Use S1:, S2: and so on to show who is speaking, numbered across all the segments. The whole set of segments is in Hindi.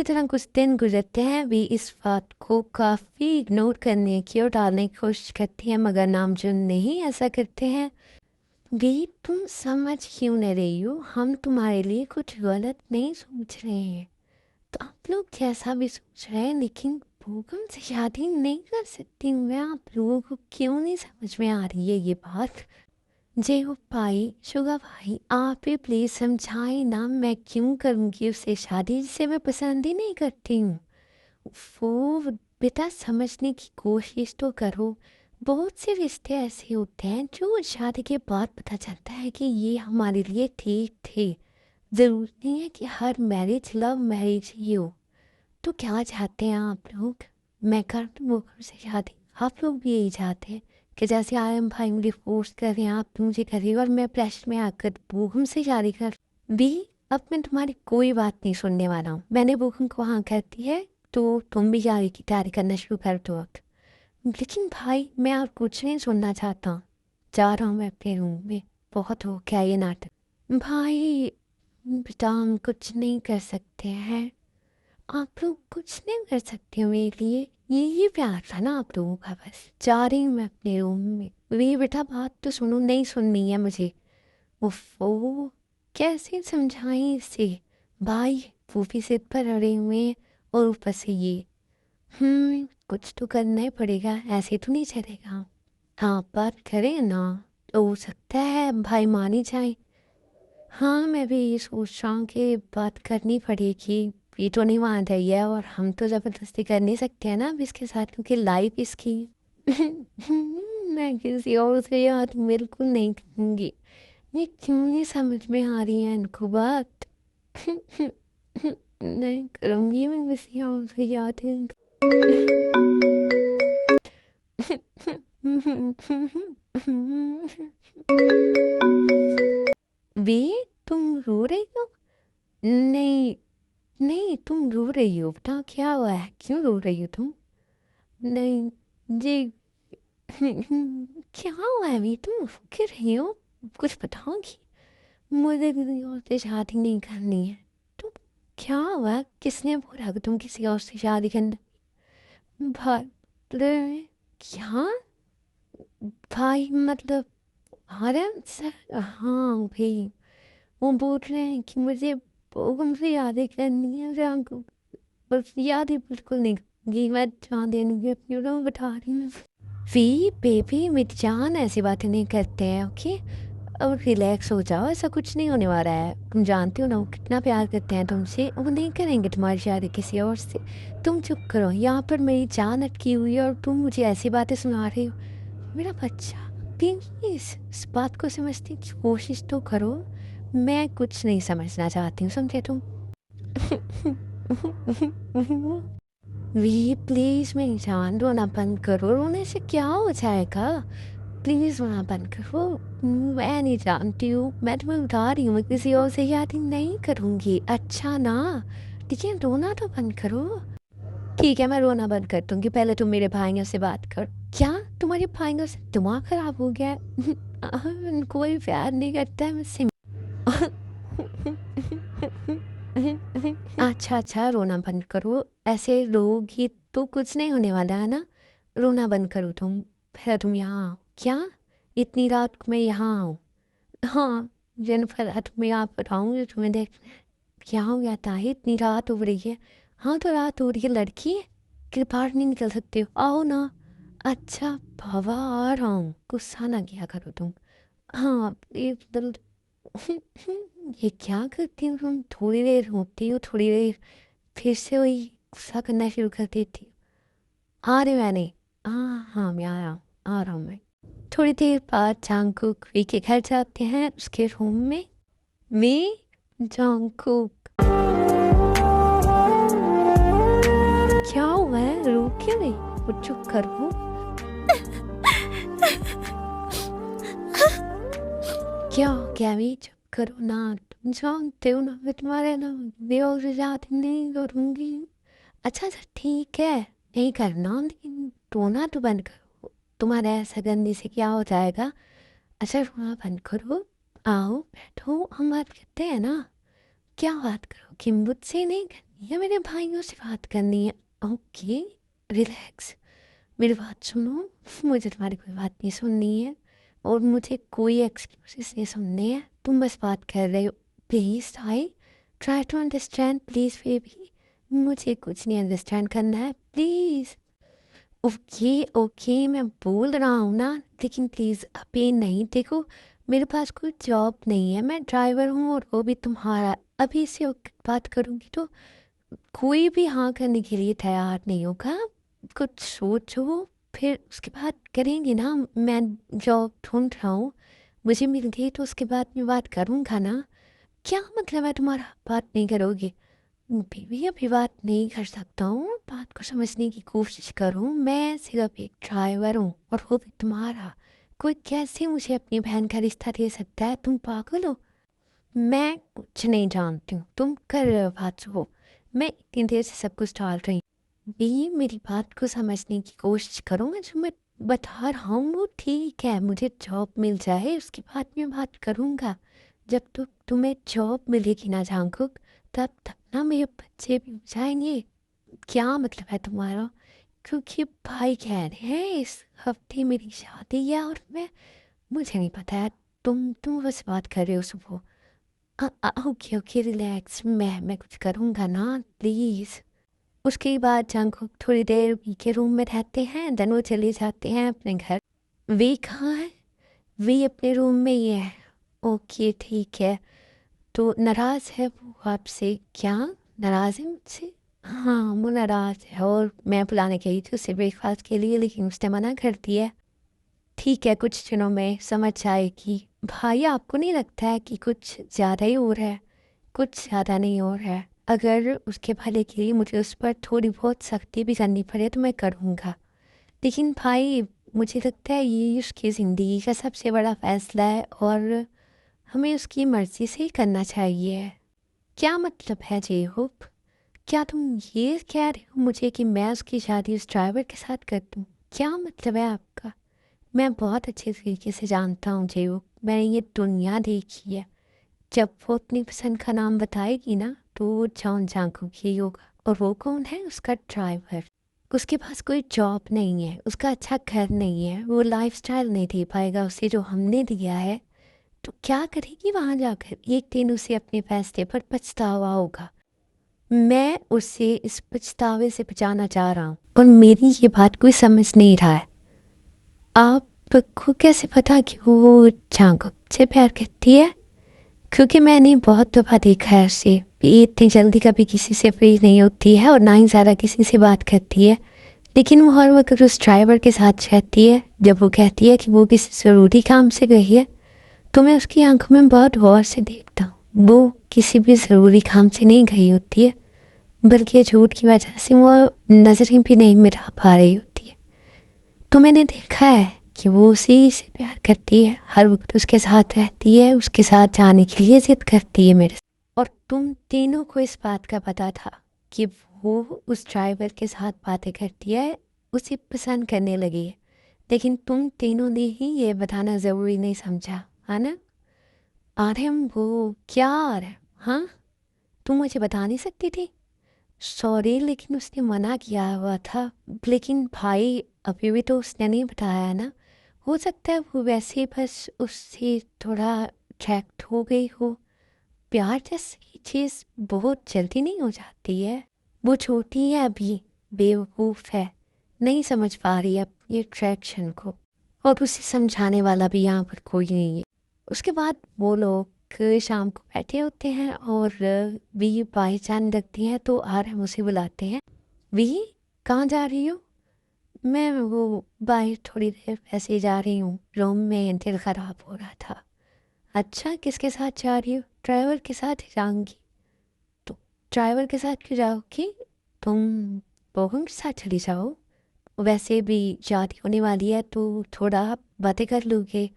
S1: तरह कुछ दिन गुजरते हैं, वे इस बात को काफ़ी इग्नोर करने की और टालने की कोशिश करती हैं, मगर नामजुन नहीं ऐसा करते हैं। वे तुम समझ क्यों नहीं रही हो, हम तुम्हारे लिए कुछ गलत नहीं सोच रहे हैं। तो आप लोग जैसा भी सोच रहे हैं, लेकिन भूकंप से शादी नहीं कर सकती मैं। आप लोगों को क्यों नहीं समझ में आ रही है ये बात? जे हो भाई, शुगा भाई, आप ही प्लीज समझाए ना, मैं क्यों करूँगी उससे शादी जिसे मैं पसंद ही नहीं करती हूँ। वो बेटा समझने की कोशिश तो करो। बहुत से रिश्ते ऐसे होते हैं जो शादी के बाद पता चलता है कि ये हमारे लिए ठीक थे। ज़रूरी नहीं है कि हर मैरिज लव मैरिज ही हो। तो क्या चाहते हैं आप लोग? मैं कर दूँ वो से शादी? आप लोग भी यही चाहते हैं कि जैसे आयम भाई मुझे फोर्स कर रहे हैं, आप मुझे करिए और मैं प्रेशर में आकर भूखम से शादी कर भी। अब मैं तुम्हारी कोई बात नहीं सुनने वाला हूँ। मैंने भूखम को हाँ कहती है तो तुम भी शादी की तैयारी करना शुरू कर दो अब। लेकिन भाई मैं और कुछ नहीं सुनना चाहता। जा रहा हूँ मैं अपने रूम में। बहुत हो गया ये नाटक। भाई बेटा हम कुछ नहीं कर सकते हैं। आप लोग कुछ नहीं कर सकते हो मेरे लिए। ये प्यार था ना आप लोगों का? बस जा रही हूँ मैं अपने रूम में। वे बेटा बात तो सुनो, नहीं सुननी है मुझे। उफ़ो, कैसे समझाएं इसे? भाई वो भी सिर पर अड़े हुए हैं और ऊपर से ये। कुछ तो करना ही पड़ेगा, ऐसे तो नहीं चलेगा। हाँ बात करें ना, तो हो सकता है भाई मान ही जाए। हाँ मैं भी ये सोच रहा हूँ कि बात करनी पड़ेगी। ये तो नहीं मान रही है और हम तो ज़बरदस्ती कर नहीं सकते हैं ना अब इसके साथ, क्योंकि लाइफ इसकी। मैं किसी और से याद बिल्कुल नहीं करूँगी। ये क्यों नहीं समझ में आ रही है इनको बात? नहीं करूँगी मैं किसी और से याद। वे तुम रो रही हो? नहीं नहीं, तुम रो रही हो बेटा, क्या हुआ है, क्यों रो रही हो तुम? नहीं जी। क्या हुआ है अभी, तुम रो क्यों रही हो? कुछ बताओगी? मुझे किसी और से शादी नहीं करनी है। तो क्या हुआ, किसने बोला कि तुम किसी और से शादी करना? भाई क्या? भाई मतलब आर्यन सर? हाँ भाई, वो बोल रहे हैं कि मुझे उनसे यादें करनी है, मुझे हमको बस याद ही बिल्कुल नहीं करूंगी। मैं जान देंगी अपनी, मैं बता रही हूँ। वी बेबी मेरी जान, ऐसी बातें नहीं करते हैं ओके। अब रिलैक्स हो जाओ, ऐसा कुछ नहीं होने वाला है। तुम जानती हो ना वो कितना प्यार करते हैं तुमसे, वो नहीं करेंगे तुम्हारी शादी किसी और से। तुम चुप करो, यहाँ पर मेरी जान अटकी हुई है और तुम मुझे ऐसी बातें सुना रही हो। मेरा बच्चा प्लीज इस बात को समझने की कोशिश तो करो। मैं कुछ नहीं समझना चाहती हूँ, समझे तुम? वी प्लीज मेरी जान, रोना बंद करो। रोने से क्या हो जाएगा? प्लीज रोना बंद करो। मैं नहीं जानती हूँ, मैं तुम्हें बता रही हूँ, मैं किसी और से शादी नहीं करूँगी, अच्छा ना? लेकिन रोना तो बंद करो। ठीक है मैं रोना बंद कर दूंगी, पहले तुम मेरे भाइयों से बात कर। क्या तुम्हारे भाइयों से दिमाग खराब हो गया है? कोई प्यार नहीं करता है मुझसे। अच्छा अच्छा रोना बंद करो, ऐसे रोगी तो कुछ नहीं होने वाला है ना। रोना बंद करो तुम, फिर तुम यहाँ आओ। क्या इतनी रात को मैं यहाँ आऊँ? हाँ जेनिफर, रात में आप बताऊँगी तुम्हें। देख क्या हो गया ताही, इतनी रात हो रही है। हाँ तो रात हो रही है, लड़की है कि बाहर नहीं निकल सकते हो, आओ ना। अच्छा बाबा आ रहा हूँ, गुस्सा ना किया करो तुम। हाँ ये दिल। ये क्या करती हो तुम? थोड़ी देर होती हो, थोड़ी देर फिर से वही गुस्सा करना शुरू कर देती हो। आ रही मैंने। हाँ हाँ मैं आया, आ रहा हूँ मैं। थोड़ी देर बाद जंगकुक वी के घर जाते हैं, उसके रूम में। मैं जंगकुक, क्या हुआ है, रो क्यों नहीं? वो चुप करो। क्या हो गया भी, चुप करो ना। तुम जानते हो ना मैं तुम्हारे ना बेहोश से शादी नहीं करूँगी। अच्छा अच्छा ठीक है, नहीं करना, लेकिन रोना तो बंद करो। तुम्हारे ऐसा करने से क्या हो जाएगा? अच्छा रोना बंद करो, आओ बैठो, हम बात करते हैं ना। क्या बात करोगे? मुझसे नहीं करनी है, मेरे भाइयों से बात करनी है। ओके, रिलैक्स, मेरी बात सुनो। मुझे तुम्हारी कोई बात नहीं सुननी है और मुझे कोई एक्सक्यूजेस नहीं सुनने हैं। तुम बस बात कर रहे हो। Please I try to understand please baby. मुझे कुछ नहीं अंडरस्टैंड करना है, प्लीज़। ओके ओके, मैं बोल रहा हूँ ना, लेकिन प्लीज़ अभी नहीं। देखो, मेरे पास कोई जॉब नहीं है, मैं ड्राइवर हूँ और वो भी तुम्हारा। अभी से बात करूँगी तो कोई भी हाँ करने के लिए तैयार नहीं होगा। कुछ सोचो, फिर उसके बाद करेंगे ना। मैं जॉब ढूंढ रहा हूँ, मुझे मिल गई तो उसके बाद मैं बात करूँगा ना। क्या मतलब है तुम्हारा बात नहीं करोगे? बेबी अभी बात नहीं कर सकता हूँ, बात को समझने की कोशिश करूँ। मैं सिर्फ एक ड्राइवर हूँ और वो भी तुम्हारा। कोई कैसे मुझे अपनी बहन का रिश्ता दे सकता है? तुम पागल हो? मैं कुछ नहीं जानती हूँ, तुम कर रहे हो बात सुनो। मैं इतनी देर से सब कुछ टाल रही हूँ। ये मेरी बात को समझने की कोशिश करो। मैं जो मैं बता रहा हूँ वो ठीक है, मुझे जॉब मिल जाए उसके बाद मैं बात करूँगा। जब तो तुम्हें जॉब मिलेगी ना जांगकुक, तब तब ना मेरे बच्चे भी हो जाएंगे। क्या मतलब है तुम्हारा? क्योंकि भाई कह रहे हैं इस हफ्ते मेरी शादी है और मैं, मुझे नहीं पता है। तुम बस बात कर रहे हो सुबह। ओके ओके, रिलैक्स, मैं कुछ करूँगा ना, प्लीज़। उसके बाद जंगकुक थोड़ी देर वी के रूम में रहते हैं, देन वो चले जाते हैं अपने घर। वे कहाँ है? वे अपने रूम में ही है। ओके ठीक है। तो नाराज़ है वो आपसे? क्या नाराज़ है मुझसे? हाँ, वो नाराज़ है और मैं बुलाने गई थी उसे ब्रेकफास्ट के लिए, लेकिन उसने मना कर दिया। ठीक है, कुछ दिनों में समझ आएगी। भाई आपको नहीं लगता है कि कुछ ज़्यादा ही हो रहा है? कुछ ज़्यादा नहीं हो रहा है। अगर उसके भले के लिए मुझे उस पर थोड़ी बहुत सख्ती भी करनी पड़े तो मैं करूँगा। लेकिन भाई, मुझे लगता है ये उसकी ज़िंदगी का सबसे बड़ा फ़ैसला है और हमें उसकी मर्ज़ी से ही करना चाहिए। क्या मतलब है जेहोप? क्या तुम ये कह रहे हो मुझे कि मैं उसकी शादी उस ड्राइवर के साथ कर दूँ? क्या मतलब है आपका? मैं बहुत अच्छे तरीके से जानता हूँ जेहोप, मैंने ये दुनिया देखी है। जब वो अपनी पसंद का नाम बताएगी ना, तो वो जॉन जांगकुक ही होगा। और वो कौन है? उसका ड्राइवर। उसके पास कोई जॉब नहीं है, उसका अच्छा घर नहीं है, वो लाइफस्टाइल नहीं दे पाएगा उसे जो हमने दिया है। तो क्या करेगी वहाँ जाकर? एक दिन उसे अपने फैसले पर पछतावा होगा। मैं उसे इस पछतावे से बचाना चाह रहा हूँ और मेरी ये बात कोई समझ नहीं रहा है। आपको कैसे पता कि वो जांगकुक से प्यार करती है? क्योंकि मैंने बहुत दफ़ा देखा है उसे, ये इतनी जल्दी कभी किसी से फ्री नहीं होती है और ना ही ज़्यादा किसी से बात करती है। लेकिन वो हर वक्त उस ड्राइवर के साथ रहती है। जब वो कहती है कि वो किसी ज़रूरी काम से गई है, तो मैं उसकी आंखों में बहुत गौर से देखता हूँ। वो किसी भी ज़रूरी काम से नहीं गई होती है, बल्कि झूठ की वजह से वो नज़रें भी नहीं मिला पा रही होती है। तो मैंने देखा है कि वो उसी से प्यार करती है, हर वक्त उसके साथ रहती है, उसके साथ जाने के लिए जिद करती है मेरे से। और तुम तीनों को इस बात का पता था कि वो उस ड्राइवर के साथ बातें करती है, उसे पसंद करने लगी है। लेकिन तुम तीनों ने ही ये बताना ज़रूरी नहीं समझा, है ना? आरम, वो क्या आ रहा है? हाँ, तुम मुझे बता नहीं सकती थी? सॉरी, लेकिन उसने मना किया हुआ था। लेकिन भाई, अभी भी तो उसने नहीं बताया है ना। हो सकता है वो वैसे ही बस उससे थोड़ा अट्रैक्ट हो गई हो। प्यार जैसी चीज़ बहुत जल्दी नहीं हो जाती है। वो छोटी है अभी, बेवकूफ़ है, नहीं समझ पा रही है अपनी अट्रैक्शन को। और उसे समझाने वाला भी यहाँ पर कोई नहीं है। उसके बाद वो लोग शाम को बैठे होते हैं और वी बाई चांद लगती है तो आरम उसे बुलाते हैं। वी, कहाँ जा रही हो? मैं वो बाहर थोड़ी देर ऐसे ही जा रही हूँ, रूम में दिल ख़राब हो रहा था। अच्छा, किसके साथ जा रही हो? ड्राइवर के साथ ही जाऊंगी। तो ड्राइवर के साथ क्यों जाओगी? तुम बहू के साथ चली जाओ। वैसे भी शादी होने वाली है तो थोड़ा बातें कर लोगे,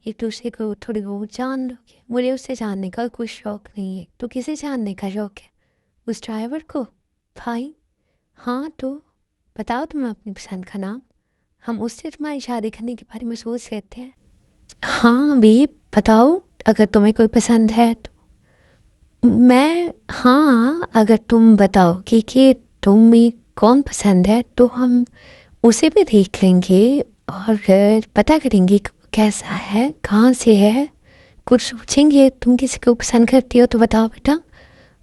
S1: एक दूसरे को थोड़ी बहुत जान लोगे। मुझे उससे जानने का कोई शौक नहीं है। तो किसे जानने का शौक है? उस ड्राइवर को? भाई, हाँ तो बताओ तुम्हें अपनी पसंद का नाम, हम उससे तुम्हारी शादी करने के बारे में सोच रहे थे। हाँ भी, बताओ अगर तुम्हें कोई पसंद है तो। मैं हाँ, अगर तुम बताओगे कि तुम्हें कौन पसंद है तो हम उसे भी देख लेंगे और पता करेंगे कि वो कैसा है, कहाँ से है, कुछ सोचेंगे। तुम किसी को पसंद करती हो तो बताओ बेटा।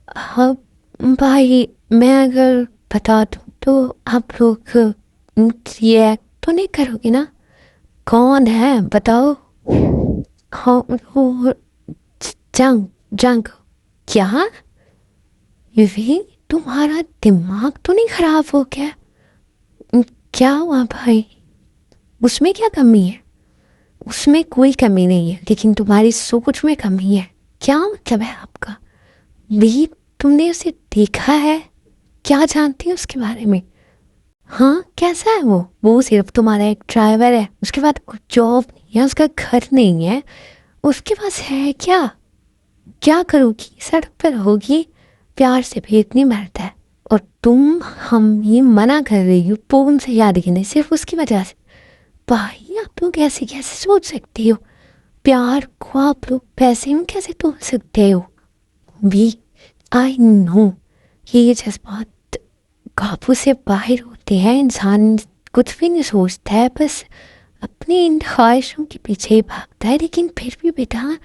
S1: हाँ भाई, मैं अगर बता दूँ तो आप लोग रिएक्ट तो नहीं करोगे ना? कौन है बताओ? हाँ वो जंग जंग क्या? युवी, तुम्हारा दिमाग तो नहीं खराब हो गया? क्या हुआ भाई? उसमें क्या कमी है? उसमें कोई कमी नहीं है, लेकिन तुम्हारी सोच में कमी है। क्या मतलब है आपका? भी तुमने उसे देखा है? क्या जानती है उसके बारे में? हाँ, कैसा है वो सिर्फ तुम्हारा एक ड्राइवर है, उसके बाद कोई जॉब नहीं है, उसका घर नहीं है, उसके पास है क्या? क्या करोगी? सड़क पर होगी, प्यार से पेट नहीं भरता है। और तुम हम ये मना कर रही हो पूर्ण से याद गिने सिर्फ उसकी वजह से? भाई आप लोग कैसे कैसे सोच सकते हो? प्यार को आप लोग पैसे में कैसे तोड़ सकते हो? वी आई नो कि ये जज्बात काबू से बाहर होते हैं, इंसान कुछ भी नहीं सोचता है, बस अपनी इन ख्वाहिशों के पीछे ही भागता है। लेकिन फिर भी बेटा,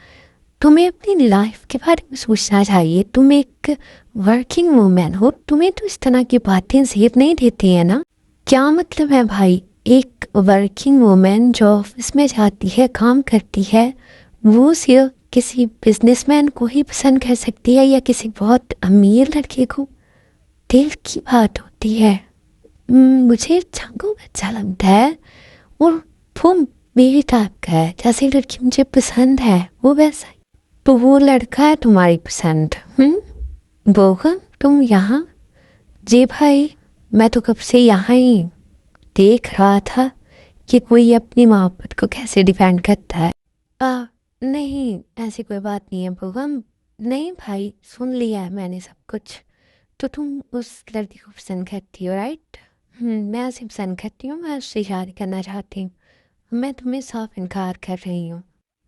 S1: तुम्हें अपनी लाइफ के बारे में सोचना चाहिए। तुम एक वर्किंग वूमेन हो, तुम्हें तो इस तरह की बातें जेब नहीं देती है ना? क्या मतलब है भाई? एक वर्किंग वूमेन जो ऑफिस में जाती है, काम करती है, वो सिर्फ किसी बिजनेसमैन को ही पसंद कर सकती है या किसी बहुत अमीर लड़के को? दिल की बात होती है। मुझे चांगो अच्छा लगता है और वो मेरी टाइप का है, जैसे लड़की मुझे पसंद है वो वैसा ही। तो वो लड़का है तुम्हारी पसंद? बोगा तुम यहाँ? जी भाई, मैं तो कब से यहाँ ही देख रहा था कि कोई अपनी मोहब्बत को कैसे डिफेंड करता है। नहीं, ऐसी कोई बात नहीं है बोगम। नहीं भाई, सुन लिया है मैंने सब कुछ। तो तुम उस लड़की को पसंद करती हो, राइट? मैं उसे पसंद करती हूँ, मैं उससे शादी करना चाहती हूँ। मैं तुम्हें साफ इनकार कर रही हूँ।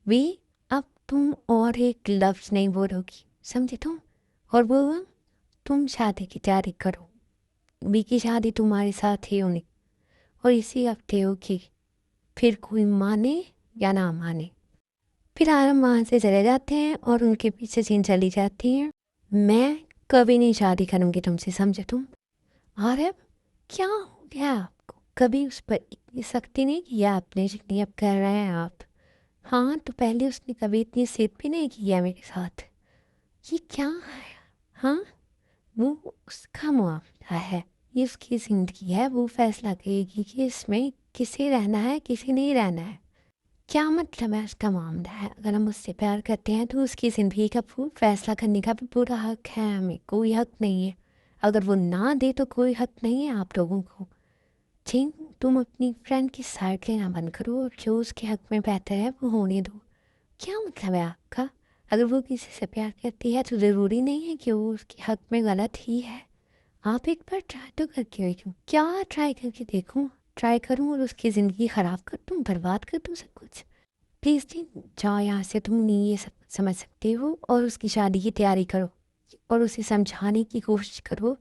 S1: वी, अब तुम और एक लफ्ज़ नहीं बोलोगी, समझे तुम? और वो तुम शादी की तैयारी करो। वी की शादी तुम्हारे साथ ही होनी, और इसी हफ्ते होगी। फिर कोई माने या ना माने। फिर आराम वहाँ से चले जाते हैं और उनके पीछे चीन चली जाती है। मैं कभी नहीं शादी करूँगी तुमसे, समझे तुम? अरे क्या हो गया आपको? कभी उस पर इतनी सख्ती नहीं की है आपने जितनी अब कर रहे हैं आप। हाँ, तो पहले उसने कभी इतनी जिद भी नहीं की है मेरे साथ। ये क्या है? हाँ, वो उसका मामला है, ये उसकी ज़िंदगी है, वो फैसला करेगी कि इसमें किसे रहना है किसे नहीं रहना है। क्या मतलब है उसका मामला है? अगर हम उससे प्यार करते हैं तो उसकी ज़िंदगी का फैसला करने का भी पूरा हक है हमें, कोई हक नहीं है। अगर वो ना दे तो कोई हक नहीं है आप लोगों को। ठीक, तुम अपनी फ्रेंड की साइड लेना बंद करो और जो उसके हक में बेहतर है वो होने दो। क्या मतलब है आपका? अगर वो किसी से प्यार करती है तो ज़रूरी नहीं है कि वो उसके हक में गलत ही है। आप एक बार ट्राई तो करके देखो। क्या ट्राई करके देखूं? ट्राई करूं और उसकी ज़िंदगी ख़राब कर दूं, बर्बाद कर दूं सब कुछ? प्लीज़ जी, जाओ यहाँ से। तुम नहीं ये सब समझ सकते हो और उसकी शादी की तैयारी करो और उसे समझाने की कोशिश करो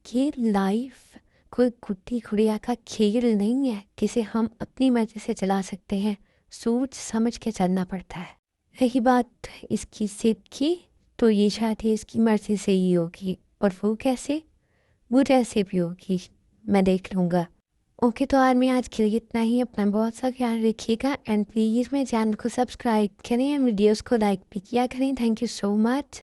S1: कि लाइफ कोई गुड्डी गुड़िया का खेल नहीं है जिसे हम अपनी मर्जी से चला सकते हैं। सोच समझ के चलना पड़ता है। रही बात इसकी जिद की, तो ये शादी इसकी मर्जी से ही होगी। और वो कैसे? वो जैसे भी होगी, मैं देख लूँगा। ओके, तो आर्मी आज के लिए इतना ही। अपना बहुत सा ख्याल रखिएगा एंड प्लीज़ मेरे चैनल को सब्सक्राइब करें एंड वीडियोस को लाइक भी किया करें। Thank you so much.